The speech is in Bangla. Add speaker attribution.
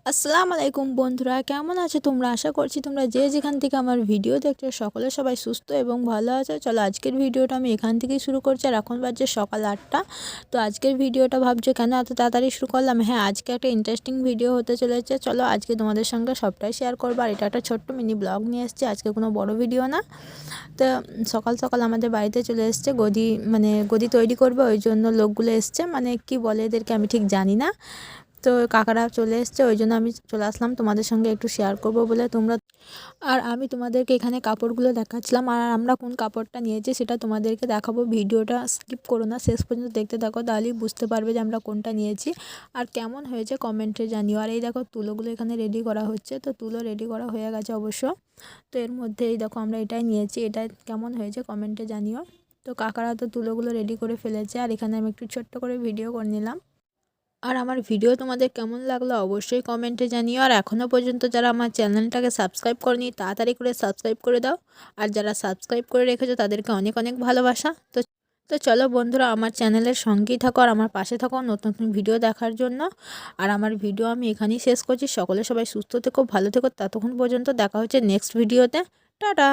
Speaker 1: আসসালামু আলাইকুম বন্ধুরা, কেমন আছো তোমরা? আশা করছি তোমরা যে যেখান থেকে আমার ভিডিও দেখছো সবাই সুস্থ এবং ভালো আছো। চলো আজকের ভিডিওটা আমি এখান থেকেই শুরু করছি। আর এখন বাজছে সকাল 8টা। তো আজকের ভিডিওটা ভাবছো কেন এত তাড়াতাড়ি শুরু করলাম? হ্যাঁ, আজকে একটা ইন্টারেস্টিং ভিডিও হতে চলেছে। চলো আজকে তোমাদের সঙ্গে সবটাই শেয়ার করবো। আর এটা একটা ছোট্ট মিনি ব্লগ নিয়ে এসেছি, আজকে কোনো বড় ভিডিও না। তো সকাল সকাল আমাদের বাড়িতে চলে এসছে গদি তৈরি করবে, ওই জন্য লোকগুলো এসছে। মানে কি বলে এদেরকে আমি ঠিক জানি না। তো কাকারা চলে এসছে, ওই জন্য আমি চলে আসলাম তোমাদের সঙ্গে একটু শেয়ার করব বলে। আর আমি তোমাদেরকে এখানে কাপড়গুলো দেখাচ্ছিলাম, আর আমরা কোন কাপড়টা নিয়েছি সেটা তোমাদেরকে দেখাবো। ভিডিওটা স্কিপ করো না, শেষ পর্যন্ত দেখতে থাকো, তাহলেই বুঝতে পারবে যে আমরা কোনটা নিয়েছি আর কেমন হয়েছে কমেন্টে জানিও। আর এই দেখো তুলোগুলো এখানে রেডি করা হচ্ছে, তো তুলো রেডি করা হয়ে গেছে অবশ্য। তো এর মধ্যে এই দেখো আমরা এটাই নিয়েছি, এটা কেমন হয়েছে কমেন্টে জানিও। তো কাকারা তো তুলোগুলো রেডি করে ফেলেছে, আর এখানে আমি একটু ছোট্ট করে ভিডিও করে নিলাম। আর আমার ভিডিও তোমাদের কেমন লাগলো অবশ্যই কমেন্টে জানিও। আর এখনও পর্যন্ত যারা আমার চ্যানেলটাকে সাবস্ক্রাইব করেনি তাড়াতাড়ি করে সাবস্ক্রাইব করে দাও। আর যারা সাবস্ক্রাইব করে রেখেছো তাদেরকে অনেক অনেক ভালোবাসা। তো চলো বন্ধুরা, আমার চ্যানেলের সঙ্গেই থাকো আর আমার পাশে থাকো নতুন নতুন ভিডিও দেখার জন্য। আর আমার ভিডিও আমি এখানেই শেষ করছি। সবাই সুস্থ থেকো, ভালো থেকো। ততক্ষণ পর্যন্ত দেখা হচ্ছে নেক্সট ভিডিওতে। টাটা।